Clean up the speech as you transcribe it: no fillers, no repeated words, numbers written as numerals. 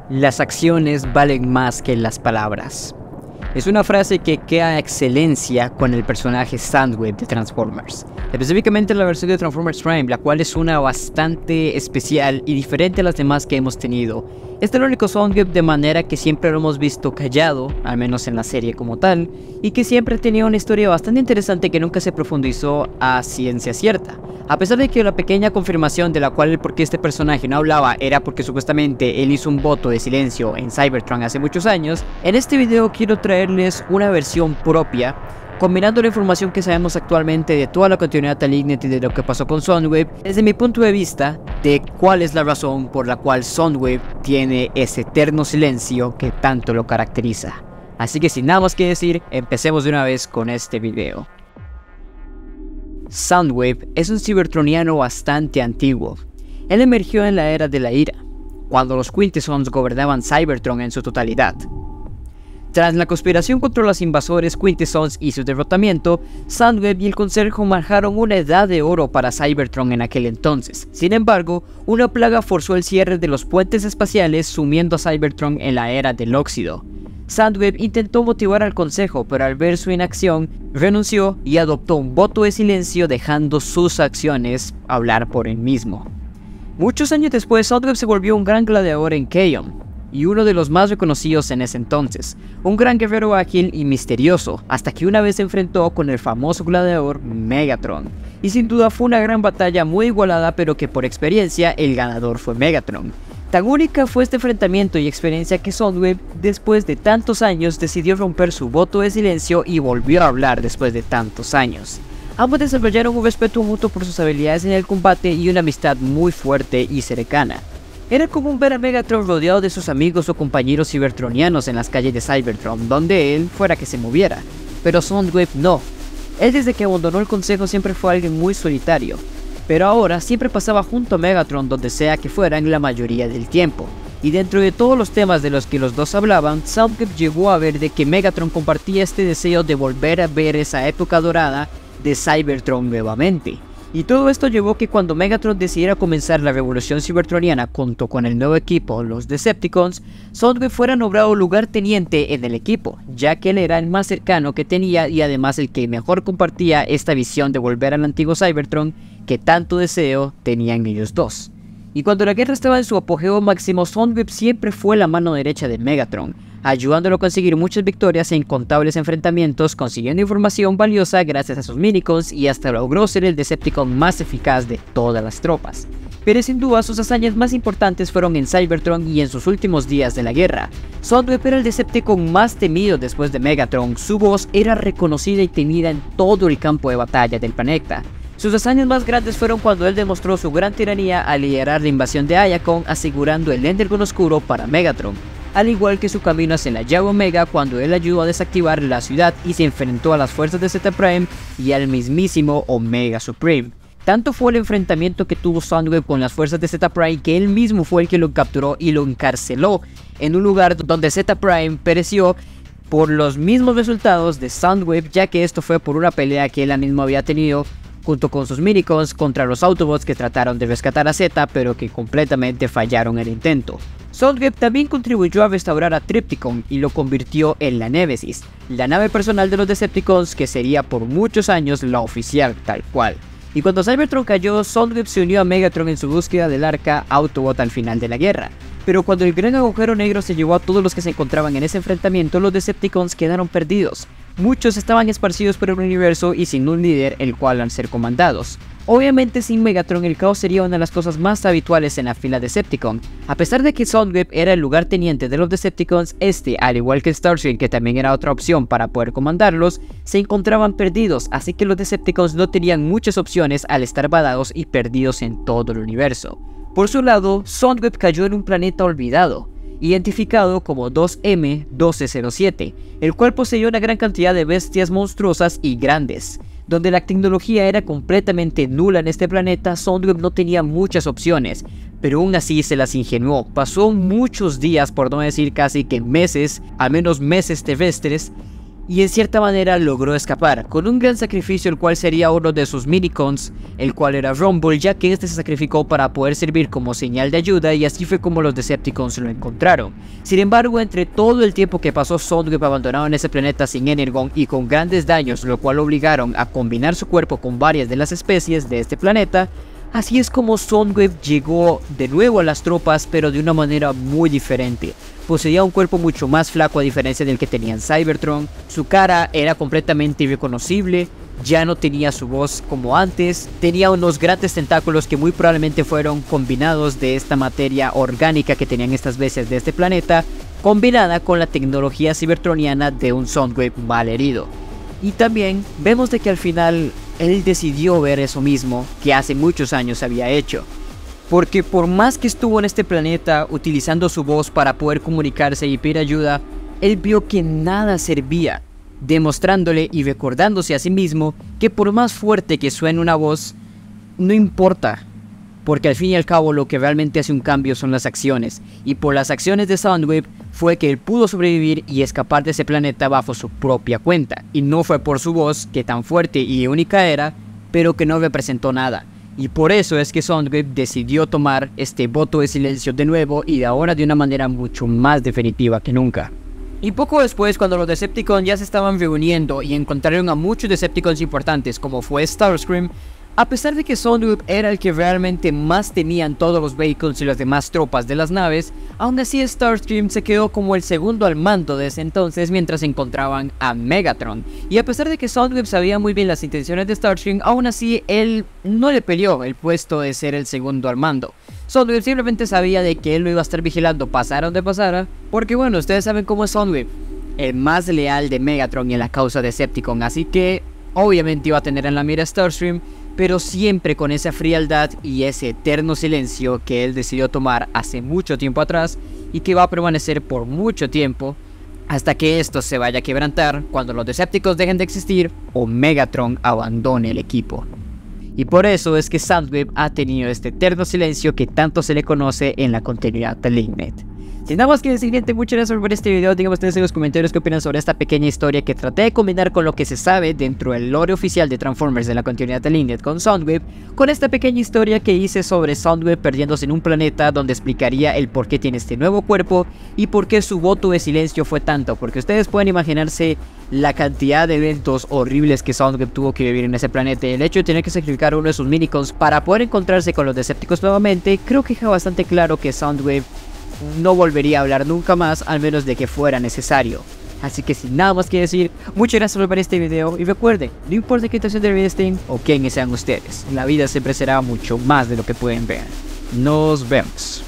Las acciones valen más que las palabras. Es una frase que queda a excelencia con el personaje Soundwave de Transformers, específicamente la versión de Transformers Prime, la cual es una bastante especial y diferente a las demás que hemos tenido. Este es el único Soundwave de manera que siempre lo hemos visto callado, al menos en la serie como tal, y que siempre tenía una historia bastante interesante que nunca se profundizó a ciencia cierta. A pesar de que la pequeña confirmación de la cual el por qué este personaje no hablaba era porque supuestamente él hizo un voto de silencio en Cybertron hace muchos años, en este video quiero traerles una versión propia, combinando la información que sabemos actualmente de toda la continuidad de Malignant y de lo que pasó con Soundwave, desde mi punto de vista de cuál es la razón por la cual Soundwave tiene ese eterno silencio que tanto lo caracteriza. Así que sin nada más que decir, empecemos de una vez con este video. Soundwave es un cybertroniano bastante antiguo. Él emergió en la era de la ira, cuando los Quintessons gobernaban Cybertron en su totalidad. Tras la conspiración contra los invasores Quintessons y su derrotamiento, Soundwave y el Consejo marcaron una edad de oro para Cybertron en aquel entonces. Sin embargo, una plaga forzó el cierre de los puentes espaciales, sumiendo a Cybertron en la era del óxido. Soundwave intentó motivar al Consejo, pero al ver su inacción, renunció y adoptó un voto de silencio, dejando sus acciones hablar por él mismo. Muchos años después, Soundwave se volvió un gran gladiador en Kaon, y uno de los más reconocidos en ese entonces, un gran guerrero ágil y misterioso, hasta que una vez se enfrentó con el famoso gladiador Megatron. Y sin duda fue una gran batalla muy igualada, pero que por experiencia el ganador fue Megatron. Tan única fue este enfrentamiento y experiencia que Soundwave, después de tantos años, decidió romper su voto de silencio y volvió a hablar después de tantos años. Ambos desarrollaron un respeto mutuo por sus habilidades en el combate y una amistad muy fuerte y cercana. Era común ver a Megatron rodeado de sus amigos o compañeros cibertronianos en las calles de Cybertron, donde él fuera que se moviera, pero Soundwave no. Él desde que abandonó el consejo siempre fue alguien muy solitario, pero ahora siempre pasaba junto a Megatron donde sea que fuera en la mayoría del tiempo. Y dentro de todos los temas de los que los dos hablaban, Soundwave llegó a ver de que Megatron compartía este deseo de volver a ver esa época dorada de Cybertron nuevamente. Y todo esto llevó que cuando Megatron decidiera comenzar la revolución cibertroniana junto con el nuevo equipo, los Decepticons, Soundwave fuera nombrado lugarteniente en el equipo, ya que él era el más cercano que tenía y además el que mejor compartía esta visión de volver al antiguo Cybertron que tanto deseo tenían ellos dos. Y cuando la guerra estaba en su apogeo máximo, Soundwave siempre fue la mano derecha de Megatron, ayudándolo a conseguir muchas victorias e incontables enfrentamientos, consiguiendo información valiosa gracias a sus minicons y hasta logró ser el Decepticon más eficaz de todas las tropas. Pero sin duda sus hazañas más importantes fueron en Cybertron y en sus últimos días de la guerra. Soundwave era el Decepticon más temido después de Megatron, su voz era reconocida y temida en todo el campo de batalla del planeta. Sus hazañas más grandes fueron cuando él demostró su gran tiranía al liderar la invasión de Iacon, asegurando el Endergon oscuro para Megatron, al igual que su camino hacia la llave Omega cuando él ayudó a desactivar la ciudad y se enfrentó a las fuerzas de Zeta Prime y al mismísimo Omega Supreme. Tanto fue el enfrentamiento que tuvo Soundwave con las fuerzas de Zeta Prime que él mismo fue el que lo capturó y lo encarceló en un lugar donde Zeta Prime pereció por los mismos resultados de Soundwave, ya que esto fue por una pelea que él mismo había tenido junto con sus minicons contra los Autobots que trataron de rescatar a Zeta pero que completamente fallaron el intento. Soundwave también contribuyó a restaurar a Trypticon y lo convirtió en la Nemesis, la nave personal de los Decepticons que sería por muchos años la oficial tal cual. Y cuando Cybertron cayó, Soundwave se unió a Megatron en su búsqueda del arca Autobot al final de la guerra. Pero cuando el gran agujero negro se llevó a todos los que se encontraban en ese enfrentamiento, los Decepticons quedaron perdidos. Muchos estaban esparcidos por el universo y sin un líder el cual han ser comandados. Obviamente sin Megatron el caos sería una de las cosas más habituales en la fila Decepticon. A pesar de que Soundwave era el lugarteniente de los Decepticons, al igual que Starscream, que también era otra opción para poder comandarlos, se encontraban perdidos, así que los Decepticons no tenían muchas opciones al estar varados y perdidos en todo el universo. Por su lado, Soundwave cayó en un planeta olvidado, identificado como 2M1207, el cual poseía una gran cantidad de bestias monstruosas y grandes. Donde la tecnología era completamente nula en este planeta, Soundwave no tenía muchas opciones, pero aún así se las ingenió. Pasó muchos días, por no decir casi que meses, al menos meses terrestres, y en cierta manera logró escapar, con un gran sacrificio, el cual sería uno de sus minicons, el cual era Rumble, ya que este se sacrificó para poder servir como señal de ayuda, y así fue como los Decepticons lo encontraron. Sin embargo, entre todo el tiempo que pasó Soundwave abandonado en ese planeta sin Energon y con grandes daños, lo cual obligaron a combinar su cuerpo con varias de las especies de este planeta, así es como Soundwave llegó de nuevo a las tropas, pero de una manera muy diferente. Poseía un cuerpo mucho más flaco a diferencia del que tenía en Cybertron, su cara era completamente irreconocible, ya no tenía su voz como antes, tenía unos grandes tentáculos que muy probablemente fueron combinados de esta materia orgánica que tenían estas bestias de este planeta, combinada con la tecnología cybertroniana de un Soundwave mal herido. Y también vemos de que al final él decidió ver eso mismo que hace muchos años había hecho. Porque por más que estuvo en este planeta utilizando su voz para poder comunicarse y pedir ayuda, él vio que nada servía, demostrándole y recordándose a sí mismo que por más fuerte que suene una voz, no importa. Porque al fin y al cabo lo que realmente hace un cambio son las acciones, y por las acciones de Soundwave fue que él pudo sobrevivir y escapar de ese planeta bajo su propia cuenta, y no fue por su voz, que tan fuerte y única era, pero que no representó nada. Y por eso es que Soundwave decidió tomar este voto de silencio de nuevo, y de ahora de una manera mucho más definitiva que nunca. Y poco después, cuando los Decepticons ya se estaban reuniendo y encontraron a muchos Decepticons importantes como fue Starscream, a pesar de que Soundwave era el que realmente más tenían todos los vehículos y las demás tropas de las naves, aún así Starscream se quedó como el segundo al mando de ese entonces mientras encontraban a Megatron. Y a pesar de que Soundwave sabía muy bien las intenciones de Starscream, aún así él no le peleó el puesto de ser el segundo al mando. Soundwave simplemente sabía de que él lo iba a estar vigilando pasara donde pasara, porque bueno, ustedes saben cómo es Soundwave, el más leal de Megatron y en la causa Decepticon, así que obviamente iba a tener en la mira a Starscream, pero siempre con esa frialdad y ese eterno silencio que él decidió tomar hace mucho tiempo atrás y que va a permanecer por mucho tiempo hasta que esto se vaya a quebrantar cuando los Decepticons dejen de existir o Megatron abandone el equipo. Y por eso es que Soundwave ha tenido este eterno silencio que tanto se le conoce en la continuidad de Linknet. Sin nada más que decir, gente, muchas gracias por ver este video. Díganme ustedes en los comentarios qué opinan sobre esta pequeña historia que traté de combinar con lo que se sabe dentro del lore oficial de Transformers de la continuidad de Linknet con Soundwave, con esta pequeña historia que hice sobre Soundwave perdiéndose en un planeta, donde explicaría el por qué tiene este nuevo cuerpo y por qué su voto de silencio fue tanto, porque ustedes pueden imaginarse la cantidad de eventos horribles que Soundwave tuvo que vivir en ese planeta, y el hecho de tener que sacrificar uno de sus minicons para poder encontrarse con los Decepticons nuevamente, creo que deja bastante claro que Soundwave no volvería a hablar nunca más, al menos de que fuera necesario. Así que sin nada más que decir, muchas gracias por ver este video, y recuerden, no importa qué situación de vida estén o quiénes sean ustedes, la vida siempre será mucho más de lo que pueden ver. Nos vemos.